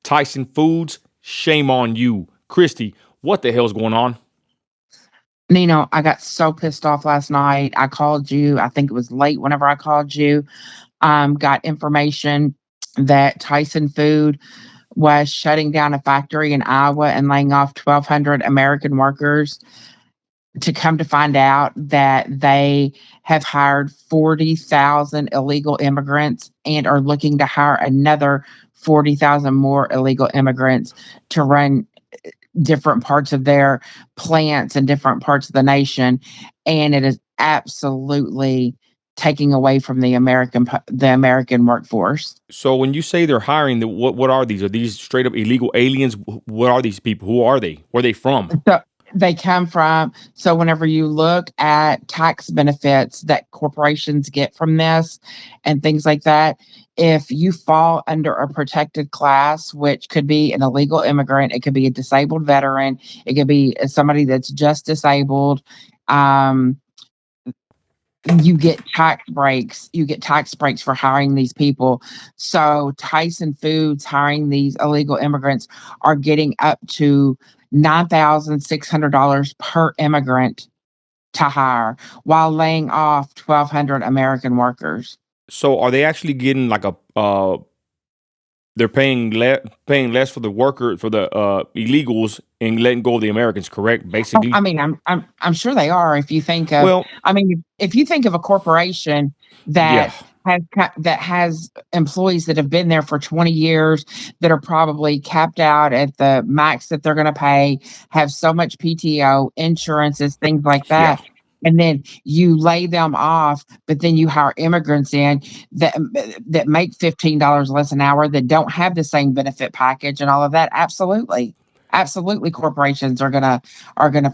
Tyson Foods, shame on you. Christy, what the hell's going on? Nino, I got so pissed off last night. I called you. I think it was late whenever I called you. Got information that Tyson Food was shutting down a factory in Iowa and laying off 1,200 American workers, to come to find out that they have hired 40,000 illegal immigrants and are looking to hire another 40,000 more illegal immigrants to run different parts of their plants in different parts of the nation. And it is absolutely taking away from the American workforce. So when you say they're hiring, what are these? Are these straight up illegal aliens? What are these people? Who are they? Where are they from? So they come from, so whenever you look at tax benefits that corporations get from this and things like that, if you fall under a protected class, which could be an illegal immigrant, it could be a disabled veteran, it could be somebody that's just disabled, um, you get tax breaks. You get tax breaks for hiring these people. So Tyson Foods hiring these illegal immigrants are getting up to $9,600 per immigrant to hire, while laying off 1,200 American workers. So are they actually getting like a they're paying less for the illegals and letting go of the Americans, correct? Oh, Basically. I mean, I'm sure they are. If you think of, Well, I mean, if you think of a corporation yeah. that has employees that have been there for 20 years, that are probably capped out at the max that they're going to pay, have so much PTO, insurances, things like Yeah. that. And then you lay them off, but then you hire immigrants in that make $15 less an hour, that don't have the same benefit package and all of that. Absolutely. Absolutely, corporations are gonna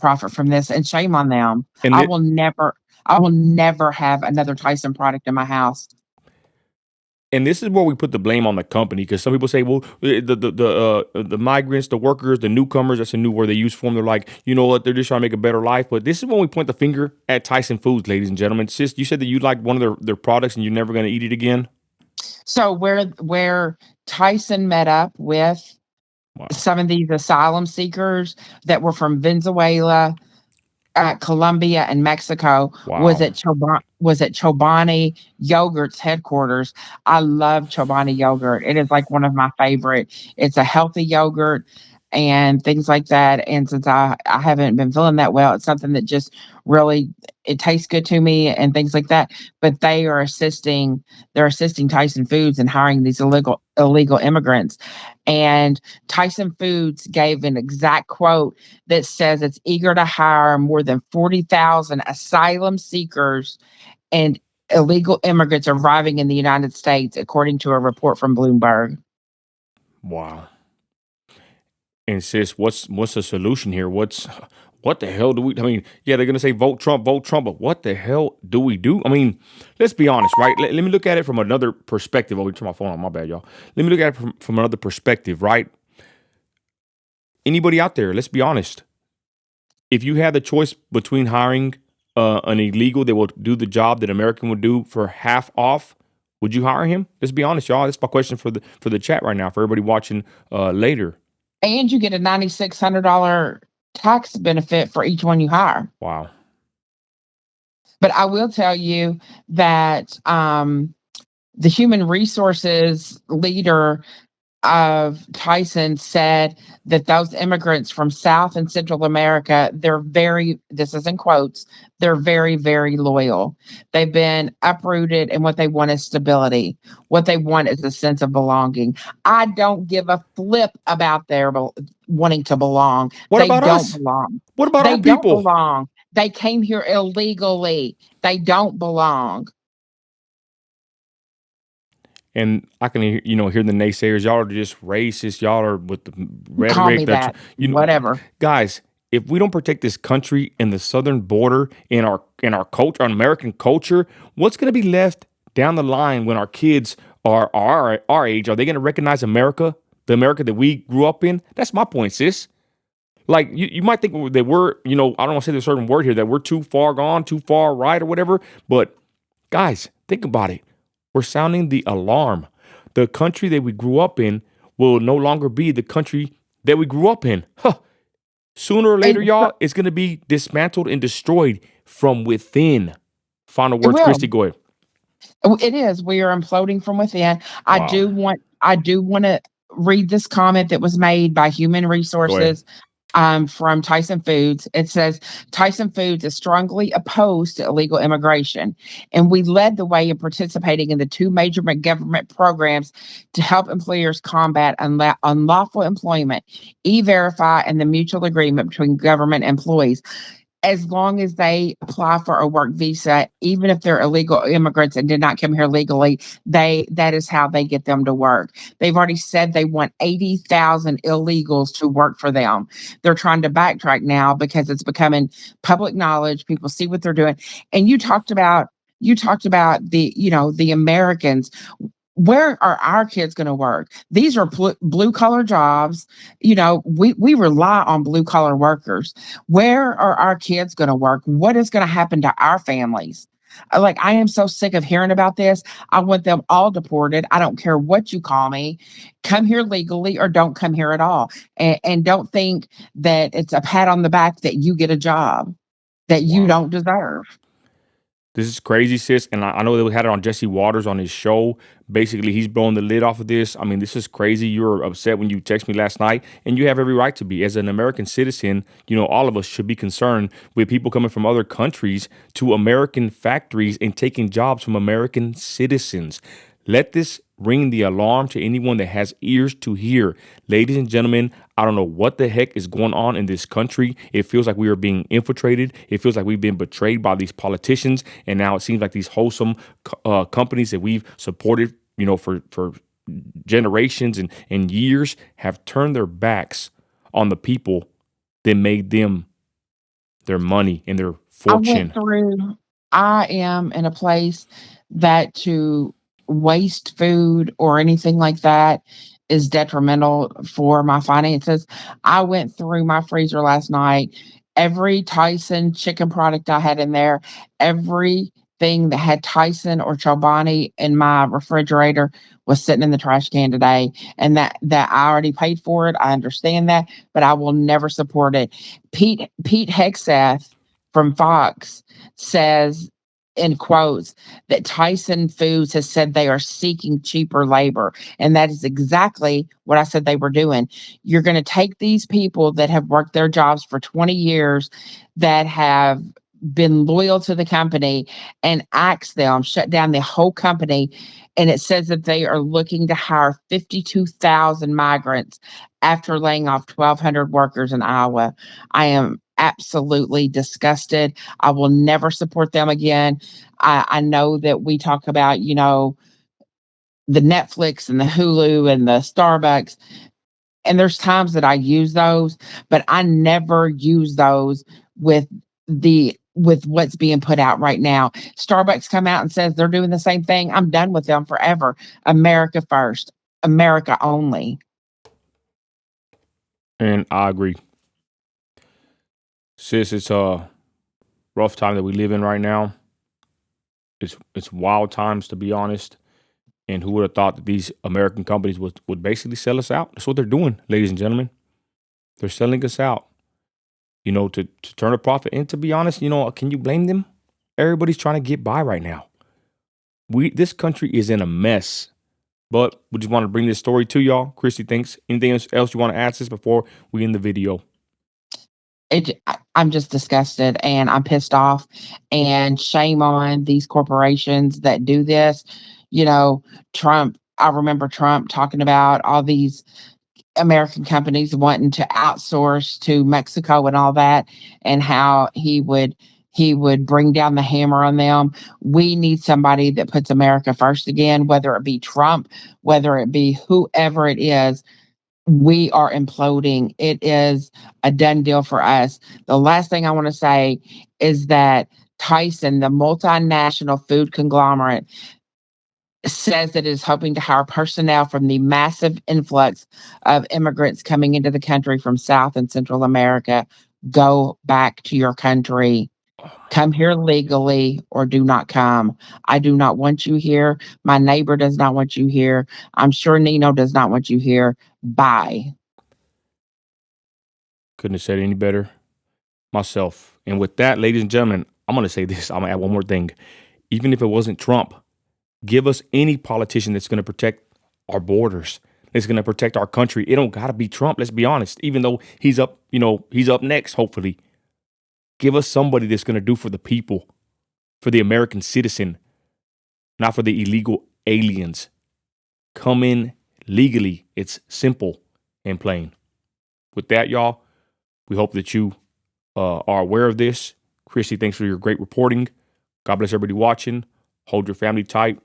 profit from this, and shame on them. And I it, will never I will never have another Tyson product in my house. and this is where we put the blame on the company, because some people say, well, the migrants, the workers, the newcomers, that's a new word they use for them. They're like, you know what, they're just trying to make a better life. But this is when we point the finger at Tyson Foods, ladies and gentlemen. Sis, you said that you like one of their products and you're never going to eat it again. So where Tyson met up with Wow. some of these asylum seekers that were from Venezuela, Colombia, and Mexico, was Wow. at Chobani Yogurt's headquarters. I love Chobani yogurt. It is like one of my favorite. It's a healthy yogurt and things like that. And since I haven't been feeling that well, it's something that just really, it tastes good to me and things like that. But they're assisting Tyson Foods in hiring these illegal immigrants. And Tyson Foods gave an exact quote that says it's eager to hire more than 40,000 asylum seekers and illegal immigrants arriving in the United States, according to a report from Bloomberg. Wow. And sis, what's the solution here? What the hell do we? I mean, yeah, they're gonna say vote Trump, but what the hell do we do? I mean, let's be honest, right? Let me look at it from another perspective. Oh, we turn my phone on. My bad, y'all. Let me look at it from another perspective, right? Anybody out there? Let's be honest. If you had the choice between hiring an illegal that will do the job that American would do for half off, would you hire him? Let's be honest, y'all. That's my question for the chat right now, for everybody watching later. And you get a $9,600 tax benefit for each one you hire. Wow. But I will tell you that the human resources leader of Tyson said that those immigrants from South and Central America, this is in quotes, they're very, very loyal. They've been uprooted, and what they want is stability. What they want is a sense of belonging. I don't give a flip about their wanting to belong. What They about don't us? belong. What about They our don't people? belong. They came here illegally. They don't belong. And I can hear the naysayers. Y'all are just racist. Y'all are with the Call rhetoric. me that. Whatever. Guys. If we don't protect this country and the southern border in our culture, our American culture, what's going to be left down the line when our kids are our age? Are they going to recognize America, the America that we grew up in? That's my point, sis. Like, you might think that we're, I don't want to say the certain word here, that we're too far gone, too far right or whatever. But guys, think about it. We're sounding the alarm. The country that we grew up in, will no longer be the country that we grew up in. Huh. Sooner or later, And so y'all, it's going to be dismantled and destroyed from within. Final it words, will. Christy, go ahead. It is. We are imploding from within. Wow. I do want to read this comment that was made by Human Go ahead. Resources from Tyson Foods. It says Tyson Foods is strongly opposed to illegal immigration, and we led the way in participating in the two major government programs to help employers combat unlawful employment, E-Verify, and the mutual agreement between government employees. As long as they apply for a work visa, even if they're illegal immigrants and did not come here legally, that is how they get them to work. They've already said they want 80,000 illegals to work for them. They're trying to backtrack now because it's becoming public knowledge. People see what they're doing. And you talked about the Americans. Where are our kids going to work? These are blue collar jobs. We rely on blue collar workers. Where are our kids going to work? What is going to happen to our families? Like, I am so sick of hearing about this. I want them all deported. I don't care what you call me. Come here legally or don't come here at all. And don't think that it's a pat on the back that you get a job that you Wow. don't deserve. This is crazy, sis. And I know that we had it on Jesse Waters on his show. Basically, he's blowing the lid off of this. I mean, this is crazy. You were upset when you texted me last night, and you have every right to be. As an American citizen, all of us should be concerned with people coming from other countries to American factories and taking jobs from American citizens. Let this ring the alarm to anyone that has ears to hear. Ladies and gentlemen, I don't know what the heck is going on in this country. It feels like we are being infiltrated. It feels like we've been betrayed by these politicians. And now it seems like these wholesome companies that we've supported, for generations and years have turned their backs on the people that made them their money and their I went fortune. through I am in a place that to waste food or anything like that is detrimental for my finances. I went through my freezer last night. Every Tyson chicken product I had in there, everything that had Tyson or Chobani in my refrigerator was sitting in the trash can today. And that I already paid for it. I understand that, but I will never support it. Pete Hegseth from Fox says, in quotes, that Tyson Foods has said they are seeking cheaper labor. And that is exactly what I said they were doing. You're going to take these people that have worked their jobs for 20 years, that have been loyal to the company, and axe them, shut down the whole company. And it says that they are looking to hire 52,000 migrants after laying off 1,200 workers in Iowa. I am absolutely disgusted. I will never support them again. I know that we talk about, the Netflix and the Hulu and the Starbucks, and there's times that I use those, but I never use those with with what's being put out right now. Starbucks come out and says they're doing the same thing. I'm done with them forever. America first, America only. And I agree. Sis, it's a rough time that we live in right now. It's wild times, to be honest. And who would have thought that these American companies would basically sell us out? That's what they're doing, ladies and gentlemen. They're selling us out, to turn a profit. And to be honest, can you blame them? Everybody's trying to get by right now. This country is in a mess. But we just want to bring this story to y'all. Christy, thanks. Anything else you want to add this before we end the video? I'm just disgusted and I'm pissed off, and shame on these corporations that do this. Trump, I remember Trump talking about all these American companies wanting to outsource to Mexico and all that, and how he would bring down the hammer on them. We need somebody that puts America first again, whether it be Trump, whether it be whoever it is. We are imploding. It is a done deal for us. The last thing I want to say is that Tyson, the multinational food conglomerate, says that it is hoping to hire personnel from the massive influx of immigrants coming into the country from South and Central America. Go back to your country. Come here legally or do not come. I do not want you here. My neighbor does not want you here. I'm sure Nino does not want you here. Bye. Couldn't have said it any better myself. And with that, ladies and gentlemen, I'm going to say this. I'm going to add one more thing. Even if it wasn't Trump, give us any politician that's going to protect our borders, that's going to protect our country. It don't got to be Trump. Let's be honest. Even though he's up, he's up next, hopefully. Give us somebody that's going to do for the people, for the American citizen, not for the illegal aliens. Come in legally. It's simple and plain. With that, y'all, we hope that you are aware of this. Chrissy, thanks for your great reporting. God bless everybody watching. Hold your family tight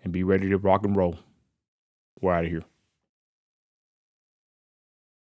and be ready to rock and roll. We're out of here.